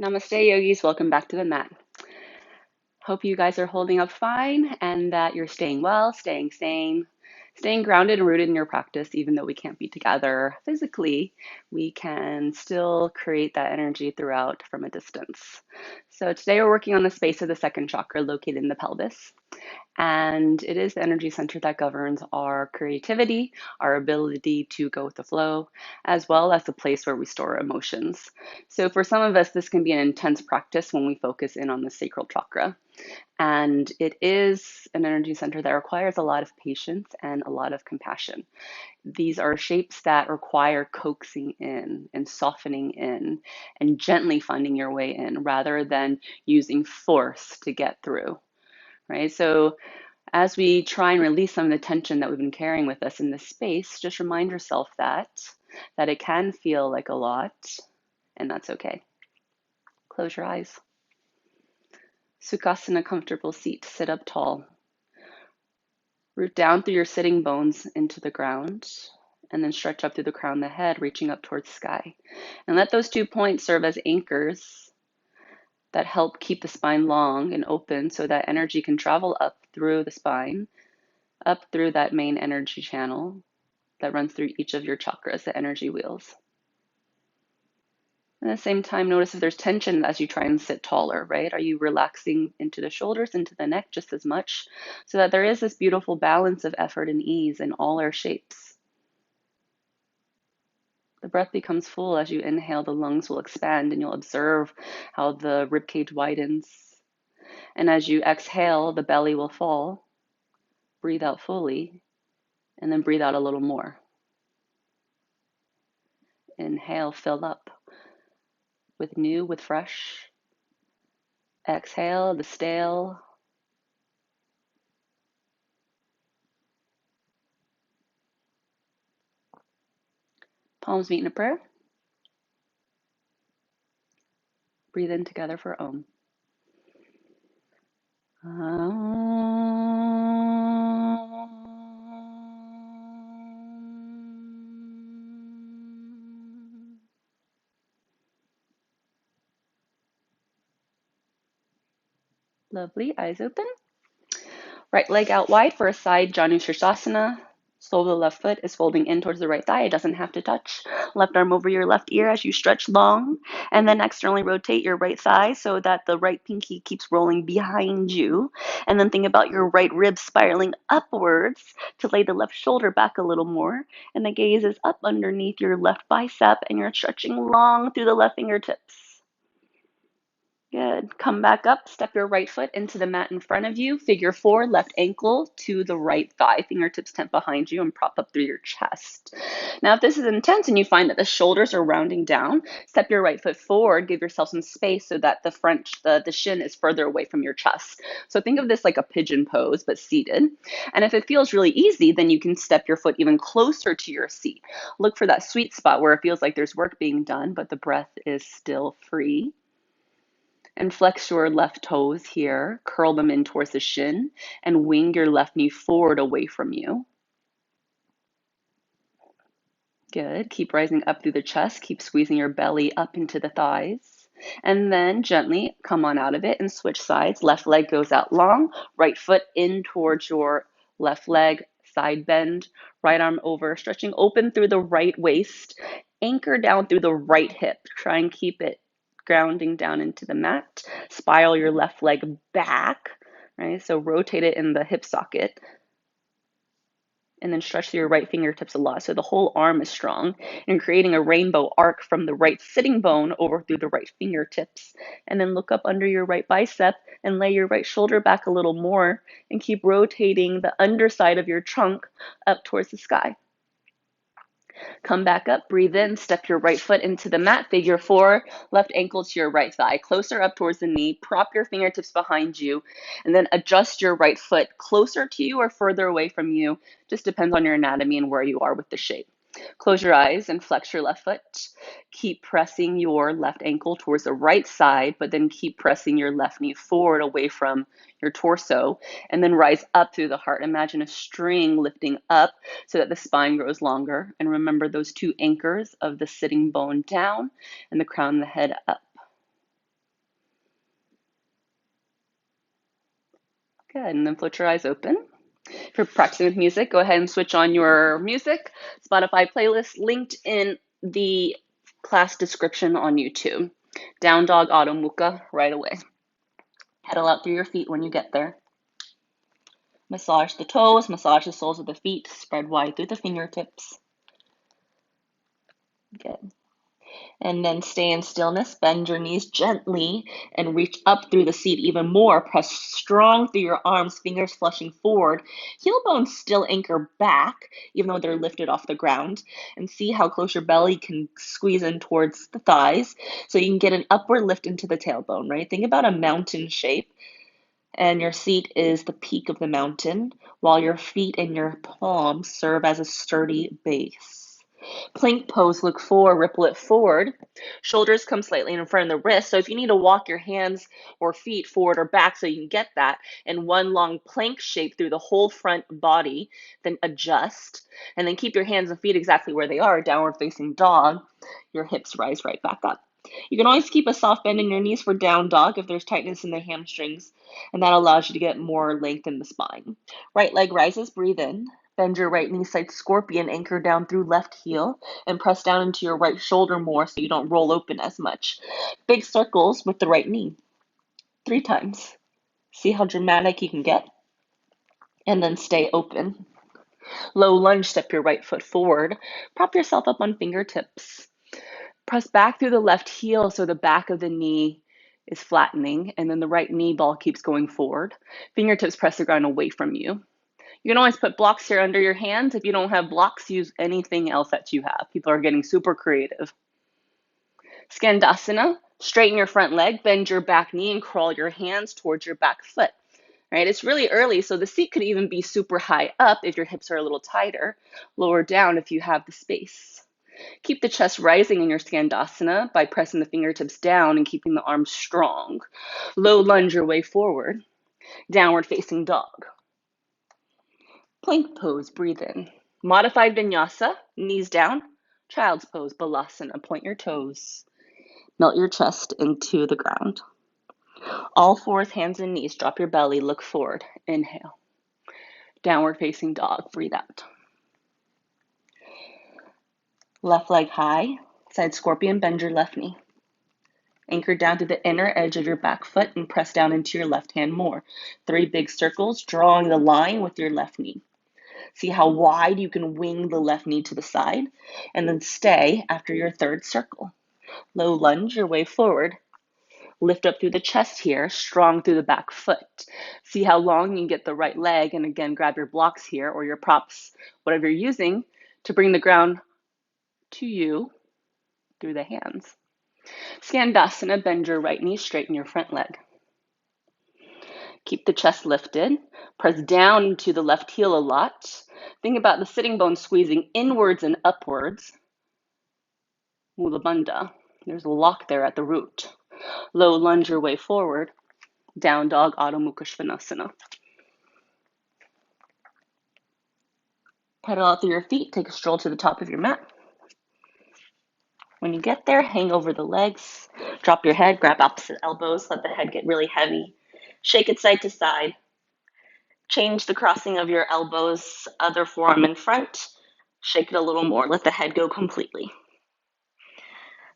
Namaste, yogis. Welcome back to the mat. Hope you guys are holding up fine and that you're staying well, staying sane, staying grounded and rooted in your practice. Even though we can't be together physically, we can still create that energy throughout from a distance. So today we're working on the space of the second chakra located in the pelvis. And it is the energy center that governs our creativity, our ability to go with the flow, as well as the place where we store emotions. So for some of us, this can be an intense practice when we focus in on the sacral chakra. And it is an energy center that requires a lot of patience and a lot of compassion. These are shapes that require coaxing in and softening in and gently finding your way in rather than using force to get through, right? So as we try and release some of the tension that we've been carrying with us in this space, just remind yourself that it can feel like a lot, and that's okay. Close your eyes. Sukhasana, comfortable seat. Sit up tall. Root down through your sitting bones into the ground, and then stretch up through the crown of the head, reaching up towards the sky. And let those 2 points serve as anchors that help keep the spine long and open so that energy can travel up through the spine, up through that main energy channel that runs through each of your chakras, the energy wheels. At the same time, notice if there's tension as you try and sit taller, right? Are you relaxing into the shoulders, into the neck just as much so that there is this beautiful balance of effort and ease in all our shapes? The breath becomes full as you inhale, the lungs will expand and you'll observe how the ribcage widens. And as you exhale, the belly will fall. Breathe out fully and then breathe out a little more. Inhale, fill up with new, with fresh. Exhale, the stale. Palms meet in a prayer. Breathe in together for Om. Lovely. Eyes open. Right leg out wide for a side Janu Sirsasana. Sole of the left foot is folding in towards the right thigh. It doesn't have to touch. Left arm over your left ear as you stretch long. And then externally rotate your right thigh so that the right pinky keeps rolling behind you. And then think about your right rib spiraling upwards to lay the left shoulder back a little more. And the gaze is up underneath your left bicep and you're stretching long through the left fingertips. Good. Come back up, step your right foot into the mat in front of you. Figure 4, left ankle to the right thigh. Fingertips tent behind you and prop up through your chest. Now, if this is intense and you find that the shoulders are rounding down, step your right foot forward. Give yourself some space so that the shin is further away from your chest. So think of this like a pigeon pose, but seated. And if it feels really easy, then you can step your foot even closer to your seat. Look for that sweet spot where it feels like there's work being done, but the breath is still free. And flex your left toes here, curl them in towards the shin, and wing your left knee forward away from you. Good. Keep rising up through the chest. Keep squeezing your belly up into the thighs. And then gently come on out of it and switch sides. Left leg goes out long, right foot in towards your left leg, side bend, right arm over, stretching open through the right waist, anchor down through the right hip. Try and keep it grounding down into the mat. Spiral your left leg back, right? So rotate it in the hip socket. And then stretch through your right fingertips a lot so the whole arm is strong, and creating a rainbow arc from the right sitting bone over through the right fingertips. And then look up under your right bicep and lay your right shoulder back a little more and keep rotating the underside of your trunk up towards the sky. Come back up, breathe in, step your right foot into the mat, figure 4, left ankle to your right thigh, closer up towards the knee, prop your fingertips behind you, and then adjust your right foot closer to you or further away from you. Just depends on your anatomy and where you are with the shape. Close your eyes and flex your left foot. Keep pressing your left ankle towards the right side, but then keep pressing your left knee forward away from your torso, and then rise up through the heart. Imagine a string lifting up so that the spine grows longer. And remember those 2 anchors of the sitting bone down and the crown of the head up. Good, and then float your eyes open. If you're practicing with music, go ahead and switch on your music. Spotify playlist linked in the class description on YouTube. Down dog Adho Mukha right away. Pedal out through your feet when you get there. Massage the toes, massage the soles of the feet, spread wide through the fingertips. Good. And then stay in stillness, bend your knees gently and reach up through the seat even more. Press strong through your arms, fingers flushing forward. Heel bones still anchor back, even though they're lifted off the ground. And see how close your belly can squeeze in towards the thighs so you can get an upward lift into the tailbone, right? Think about a mountain shape. And your seat is the peak of the mountain, while your feet and your palms serve as a sturdy base. Plank pose, look forward, ripple it forward. Shoulders come slightly in front of the wrist. So if you need to walk your hands or feet forward or back so you can get that in one long plank shape through the whole front body, then adjust. And then keep your hands and feet exactly where they are, downward facing dog. Your hips rise right back up. You can always keep a soft bend in your knees for down dog if there's tightness in the hamstrings, and that allows you to get more length in the spine. Right leg rises, breathe in. Bend your right knee, side scorpion, anchor down through left heel, and press down into your right shoulder more so you don't roll open as much. Big circles with the right knee, 3 times. See how dramatic you can get? And then stay open. Low lunge, step your right foot forward. Prop yourself up on fingertips. Press back through the left heel so the back of the knee is flattening, and then the right knee ball keeps going forward. Fingertips press the ground away from you. You can always put blocks here under your hands. If you don't have blocks, use anything else that you have. People are getting super creative. Skandasana, straighten your front leg, bend your back knee, and crawl your hands towards your back foot. Right? It's really early, so the seat could even be super high up if your hips are a little tighter, lower down if you have the space. Keep the chest rising in your Skandasana by pressing the fingertips down and keeping the arms strong. Low lunge your way forward. Downward facing dog. Plank pose, breathe in. Modified vinyasa, knees down. Child's pose, balasana, point your toes. Melt your chest into the ground. All fours, hands and knees, drop your belly, look forward. Inhale. Downward facing dog, breathe out. Left leg high, side scorpion, bend your left knee. Anchor down to the inner edge of your back foot and press down into your left hand more. 3 big circles, drawing the line with your left knee. See how wide you can wing the left knee to the side, and then stay after your 3rd circle. Low lunge your way forward. Lift up through the chest here, strong through the back foot. See how long you can get the right leg, and again, grab your blocks here or your props, whatever you're using, to bring the ground to you through the hands. Skandasana, bend your right knee, straighten your front leg. Keep the chest lifted. Press down into the left heel a lot. Think about the sitting bone squeezing inwards and upwards. Mula Bandha. There's a lock there at the root. Low lunge your way forward. Down dog, Adho Mukha Svanasana. Pedal out through your feet. Take a stroll to the top of your mat. When you get there, hang over the legs. Drop your head, grab opposite elbows. Let the head get really heavy. Shake it side to side. Change the crossing of your elbows, other forearm in front. Shake it a little more. Let the head go completely.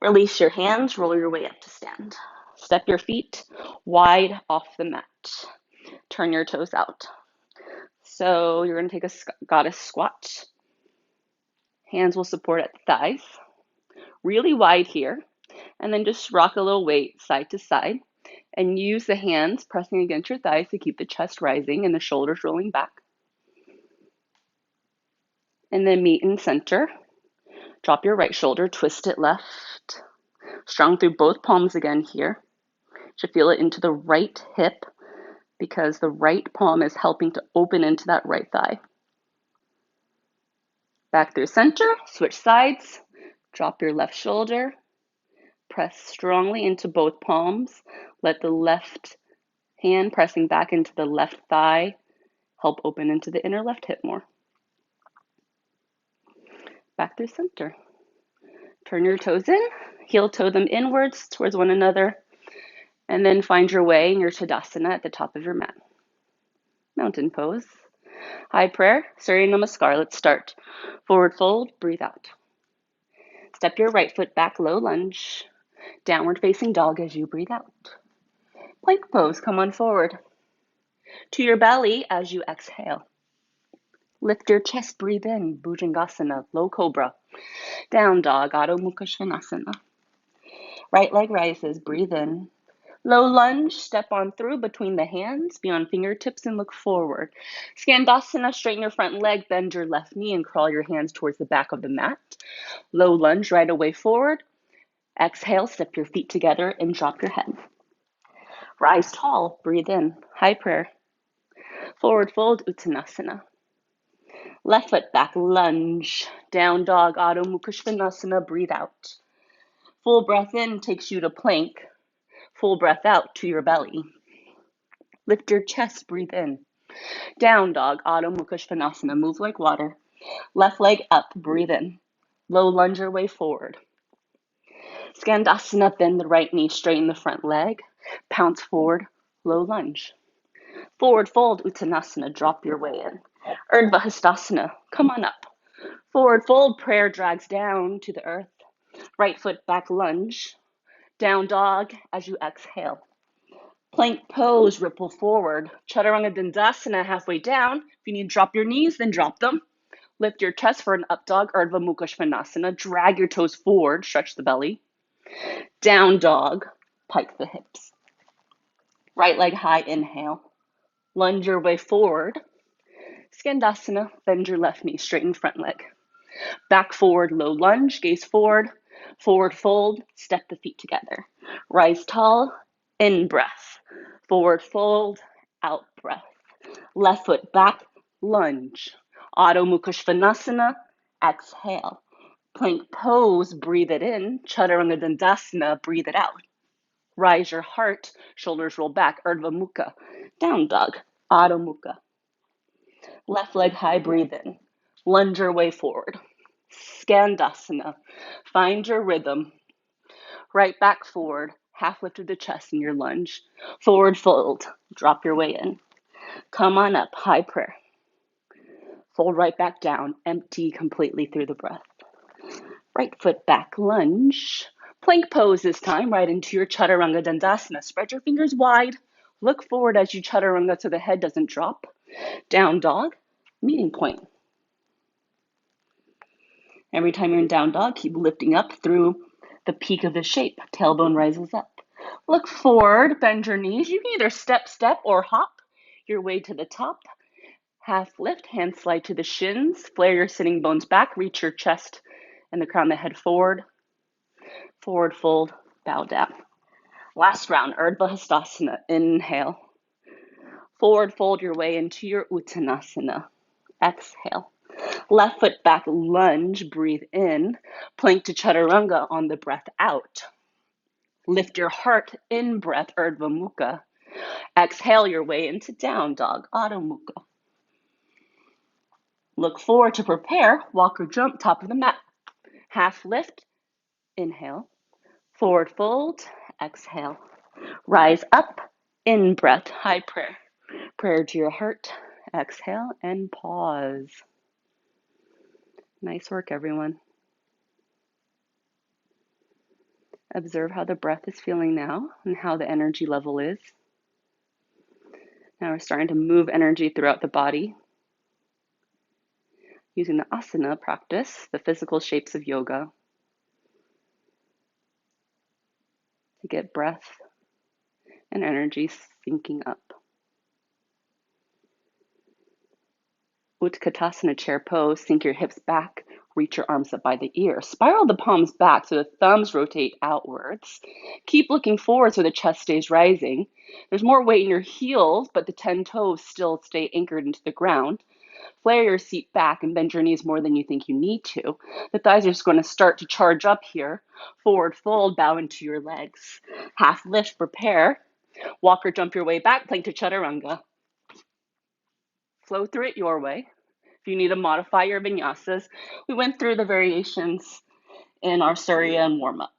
Release your hands. Roll your way up to stand. Step your feet wide off the mat. Turn your toes out. So you're going to take a goddess squat. Hands will support at the thighs. Really wide here. And then just rock a little weight side to side. And use the hands pressing against your thighs to keep the chest rising and the shoulders rolling back. And then meet in center. Drop your right shoulder, twist it left. Strong through both palms again here. You should feel it into the right hip because the right palm is helping to open into that right thigh. Back through center, switch sides. Drop your left shoulder. Press strongly into both palms. Let the left hand pressing back into the left thigh help open into the inner left hip more. Back through center. Turn your toes in, heel toe them inwards towards one another, and then find your way in your Tadasana at the top of your mat. mountain pose. High prayer, surya namaskar. Let's start. Forward fold, breathe out. Step your right foot back, low lunge. Downward facing dog as you breathe out. Plank pose, come on forward. To your belly as you exhale. Lift your chest, breathe in, Bhujangasana, low cobra. Down dog, Adho Mukha Svanasana. Right leg rises, breathe in. Low lunge, step on through between the hands, beyond fingertips and look forward. Skandasana, straighten your front leg, bend your left knee and crawl your hands towards the back of the mat. Low lunge, right away forward. Exhale, step your feet together and drop your head. Rise tall, breathe in, high prayer. Forward fold, Uttanasana. Left foot back, lunge. Down dog, Adho Mukha Svanasana, breathe out. Full breath in takes you to plank. Full breath out to your belly. Lift your chest, breathe in. Down dog, Adho Mukha Svanasana, move like water. Left leg up, breathe in. Low lunge your way forward. Skandasana, bend the right knee, straighten the front leg. Pounce forward, low lunge. Forward fold, Uttanasana, drop your way in. Urdhva Hastasana, come on up. Forward fold, prayer drags down to the earth. Right foot back lunge. Down dog as you exhale. Plank pose, ripple forward. Chaturanga Dandasana, halfway down. If you need to drop your knees, then drop them. Lift your chest for an up dog, Urdhva Mukha Svanasana. Drag your toes forward, stretch the belly. Down dog, pike the hips. Right leg high, inhale. Lunge your way forward. Skandasana, bend your left knee, straighten front leg. Back forward, low lunge, gaze forward. Forward fold, step the feet together. Rise tall, in breath. Forward fold, out breath. Left foot back, lunge. Adho Mukha Svanasana, exhale. Plank pose, breathe it in. Chaturanga Dandasana, breathe it out. Rise your heart, shoulders roll back, Urdhva Mukha. Down dog, Adho Mukha. Left leg high, breathe in. Lunge your way forward. Skandasana. Find your rhythm. Right back forward, half lift of the chest in your lunge. Forward fold, drop your way in. Come on up, high prayer. Fold right back down, empty completely through the breath. Right foot back, lunge. Plank pose this time, right into your Chaturanga Dandasana. Spread your fingers wide. Look forward as you Chaturanga so the head doesn't drop. Down dog, meeting point. Every time you're in down dog, keep lifting up through the peak of the shape. Tailbone rises up. Look forward, bend your knees. You can either step, or hop your way to the top. Half lift, hands slide to the shins. Flare your sitting bones back. Reach your chest and the crown of the head forward. Forward fold, bow down. Last round, Urdhva Hastasana. Inhale. Forward fold your way into your Uttanasana. Exhale. Left foot back, lunge, breathe in. Plank to Chaturanga on the breath out. Lift your heart, in breath, Urdhva Mukha. Exhale your way into down dog, Adho Mukha. Look forward to prepare, walk or jump, top of the mat. Half lift, inhale. Forward fold, exhale. Rise up, in breath, high prayer. Prayer to your heart, exhale and pause. Nice work, everyone. Observe how the breath is feeling now and how the energy level is. Now we're starting to move energy throughout the body using the asana practice, the physical shapes of yoga, to get breath and energy syncing up. Utkatasana, chair pose, sink your hips back, reach your arms up by the ear. Spiral the palms back so the thumbs rotate outwards. Keep looking forward so the chest stays rising. There's more weight in your heels, but the 10 toes still stay anchored into the ground. Flare your seat back and bend your knees more than you think you need to. The thighs are just going to start to charge up here. Forward fold, bow into your legs. Half lift, prepare. Walk or jump your way back, plank to chaturanga. Flow through it your way. If you need to modify your vinyasas, we went through the variations in our surya and warm up.